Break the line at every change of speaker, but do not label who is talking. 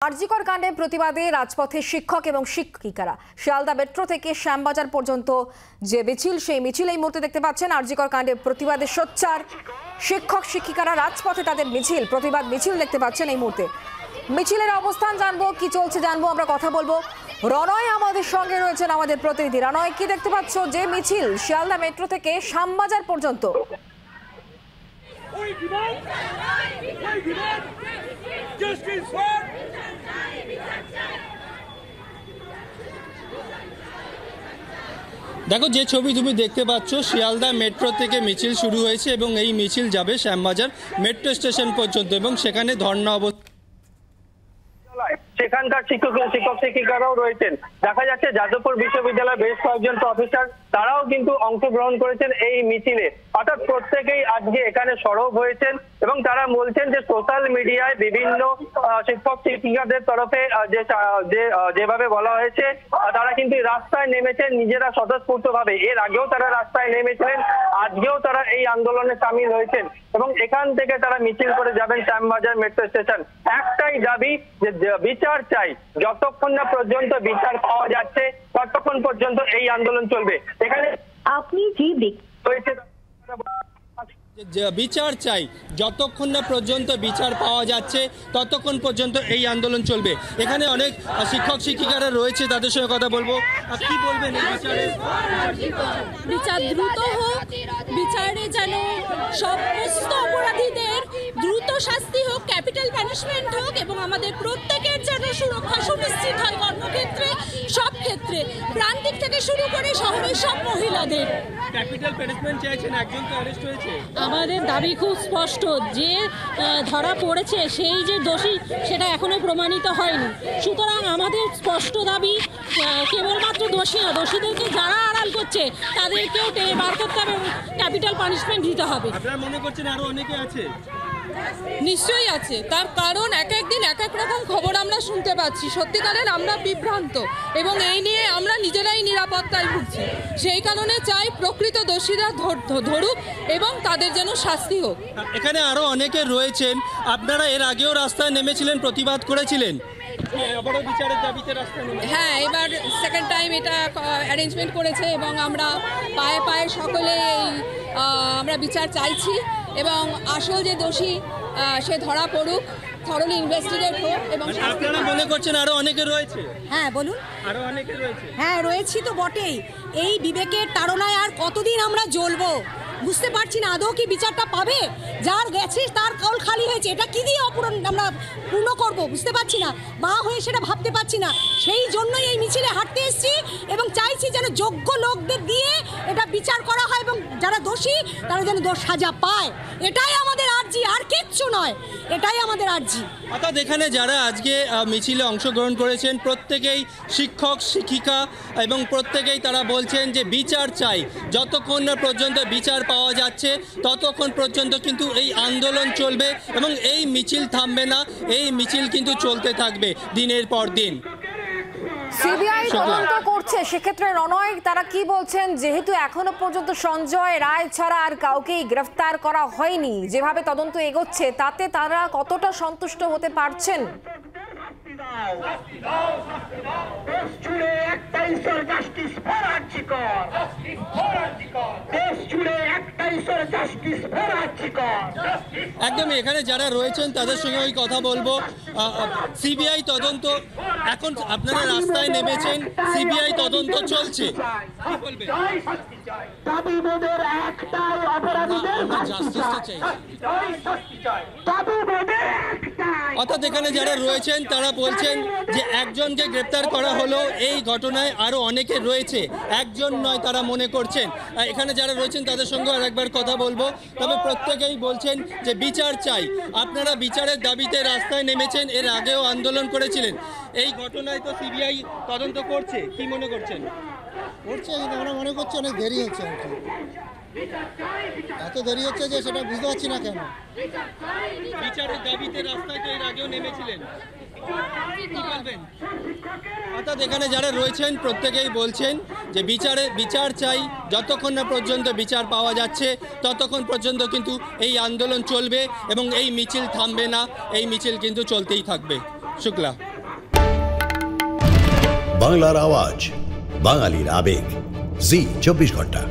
আরজিকর কাণ্ডে প্রতিবাদে রাজপথে শিক্ষক এবং শিক্ষিকারা শিয়ালদা মেট্রো থেকে শ্যামবাজার পর্যন্ত যে মিছিল, সেই মিছিল এই মুহূর্তে দেখতে পাচ্ছেন। আরজিকর কাণ্ডে প্রতিবাদে সোচ্চার শিক্ষক শিক্ষিকারা রাজপথে তাদের মিছিল, প্রতিবাদ মিছিল দেখতে পাচ্ছেন এই মুহূর্তে। মিছিলের অবস্থান জানবো, কি চলছে জানবো, আমরা কথা বলবো। রনয় আমাদের সঙ্গে রয়েছেন, আমাদের প্রতিনিধি। রনয়, কি দেখতে পাচ্ছ যে মিছিল শিয়ালদা মেট্রো থেকে শ্যামবাজার পর্যন্ত?
দেখো, যে ছবি তুমি দেখতে পাচ্ছ, শিয়ালদা মেট্রো থেকে মিছিল শুরু হয়েছে এবং এই মিছিল যাবে শ্যামবাজার মেট্রো স্টেশন পর্যন্ত এবং সেখানে ধর্ণা অবস্থান।
সেখানকার শিক্ষক শিক্ষিকারাও রয়েছেন। দেখা যাচ্ছে যাদবপুর বিশ্ববিদ্যালয়ের বেশ কয়েকজন প্রফেসর তারাও কিন্তু অংশগ্রহণ করেছেন এই মিছিলে। অর্থাৎ প্রত্যেকেই আজকে এখানে সরব হয়েছেন এবং তারা বলছেন যে সোশ্যাল মিডিয়ায় বিভিন্ন শিক্ষক শিক্ষিকাদের তরফে যেভাবে বলা হয়েছে, তারা কিন্তু রাস্তায় নেমেছেন নিজেরা স্বতঃস্ফূর্তভাবে। এর আগেও তারা রাস্তায় নেমেছিলেন, আজকেও তারা এই আন্দোলনে সামিল হয়েছেন এবং এখান থেকে তারা মিছিল করে যাবেন শ্যামবাজার মেট্রো স্টেশন। একটাই দাবি যে বিচার চাই, যতক্ষণ না পর্যন্ত বিচার পাওয়া যাচ্ছে ততক্ষণ পর্যন্ত এই আন্দোলন চলবে। এখানে
আপনি যে
বিচার চাই, যতক্ষণ না পর্যন্ত বিচার পাওয়া যাচ্ছে ততক্ষণ পর্যন্ত এই আন্দোলন চলবে। এখানে অনেক শিক্ষক শিক্ষিকারা রয়েছে, তাদের সঙ্গে কথা বলবো। কি বলবেন এই বিচারে?
বিচার দ্রুত হোক, বিচারে যেন সমস্ত অপরাধীদের দ্রুত শাস্তি হোক, ক্যাপিটাল পানিশমেন্ট হোক এবং আমাদের প্রত্যেকের যেন সুরক্ষা সুনিশ্চিত হয় কর্মক্ষেত্রে, সব ক্ষেত্রে, প্রান্তিক থেকে শুরু করে শহরের সব মহিলাদের।
ক্যাপিটাল পানিশমেন্ট চাইছেন, একজন তো অ্যারেস্ট হয়েছে।
আমাদের দাবি খুব স্পষ্ট, যে ধরা পড়েছে সেই যে দোষী সেটা এখনো প্রমাণিত হয়নি। সুতরাং আমাদের স্পষ্ট দাবি, কেবলমাত্র দোষী না, দোষীদেরকে যারা আড়াল করছে তাদেরকেও বার করতে হবে এবং ক্যাপিটাল পানিশমেন্ট দিতে হবে।
আপনারা মনে করছেন আরো অনেকে আছে?
নিশ্চয়ই আছে, তার কারণ এক একদিন এক এক রকম খবর আমরা শুনতে পাচ্ছি। সত্যিকারের আমরা বিভ্রান্ত এবং এই নিয়ে আমরা নিজেরাই নিরাপত্তায় ভুগছি। সেই কারণে চাই প্রকৃত দোষীরা ধরুক এবং তাদের যেন শাস্তি হোক।
এখানে আরো অনেকে রয়েছেন, আপনারা এর আগেও রাস্তায় নেমেছিলেন, প্রতিবাদ করেছিলেন।
হ্যাঁ, এবার সেকেন্ড টাইম এটা অ্যারেঞ্জমেন্ট করেছে এবং আমরা পায়ে পায়ে সকলে আমরা বিচার চাইছি এবং আসল যে দোষী সে ধরা পড়ুক, থরলি ইনভেস্টিগেট হোক। এবং
আপনারা মনে করছেন আরো অনেকে রয়েছে?
হ্যাঁ বলুন।
আরো অনেকে রয়েছে?
হ্যাঁ রয়েছি তো বটেই। এই বিবেকের তাড়নায় আর কতদিন আমরা জ্বলবো বুঝতে পারছি না। আদৌ কি বিচারটা পাবে? যার গেছে তার কল খালি হয়েছে, এটা কি দিয়ে আমরা পূর্ণ করব বুঝতে পারছি না, মা হয়ে সেটা ভাবতে পারছি না। সেই জন্যই এই মিছিলে হাঁটতে এসেছি এবং চাইছি যেন যোগ্য লোকদের দিয়ে এটা বিচার করা হয় এবং যারা দোষী তারা যেন দোষ সাজা পায়। এটাই আমাদের আর্জি, আর কিচ্ছু নয়, এটাই আমাদের আর্জি।
অর্থাৎ এখানে যারা আজকে মিছিলে অংশগ্রহণ করেছেন প্রত্যেকেই শিক্ষক শিক্ষিকা এবং প্রত্যেকেই তারা বলছেন যে বিচার চাই, যতক্ষণ না পর্যন্ত বিচার পাওয়া যাচ্ছে ততক্ষণ পর্যন্ত কিন্তু এই আন্দোলন চলবে এবং এই মিছিল থামবে না। এই মিছিল কিন্তু চলতে থাকবে দিনের পর দিন।
সিবিআই তদন্ত করছে, সেক্ষেত্রে রনয় তারা কি বলছেন? যেহেতু এখনো পর্যন্ত সঞ্জয় রায় ছাড়া আর কাউকেই গ্রেফতার করা হয়নি, যেভাবে তদন্ত এগোচ্ছে তাতে তারা কতটা সন্তুষ্ট হতে পারছেন?
একদমই, এখানে যারা রয়েছেন তাদের সঙ্গে ওই কথা বলবো। সিবিআই তদন্ত, এখন আপনারা রাস্তায় নেমেছেন, সিবিআই তদন্ত চলছে, কি বলবেন? অর্থাৎ এখানে যারা রয়েছেন তারা বলছেন যে একজনকে গ্রেপ্তার করা হলো, এই ঘটনায় আরো অনেকে রয়েছে, একজন নয় তারা মনে করছেন। এখানে যারা রয়েছেন তাদের সঙ্গে আরেকবার কথা বলবো। তবে প্রত্যেকেই বলছেন যে বিচার চাই। আপনারা বিচারের দাবিতে রাস্তায় নেমেছেন, এর আগেও আন্দোলন করেছিলেন। এই ঘটনায় তো সিবিআই তদন্ত করছে, কি মনে করছেন?
করছে, আমরা মনে করছি অনেক দেরি হচ্ছে আর কি। এত দেরি হচ্ছে যে সেটা বুঝতে পারছি না কেন।
বিচারের দাবিতে রাস্তায় তো এর আগেও নেমেছিলেন, কি বলবেন? অর্থাৎ এখানে যারা রয়েছেন প্রত্যেকেই বলছেন যে বিচার চাই, যতক্ষণ না পর্যন্ত বিচার পাওয়া যাচ্ছে ততক্ষণ পর্যন্ত কিন্তু এই আন্দোলন চলবে এবং এই মিছিল থামবে না, এই মিছিল কিন্তু চলতেই থাকবে। শুক্লা।
বাংলার আওয়াজ, বাঙালির আবেগ, জি 24 ঘন্টা।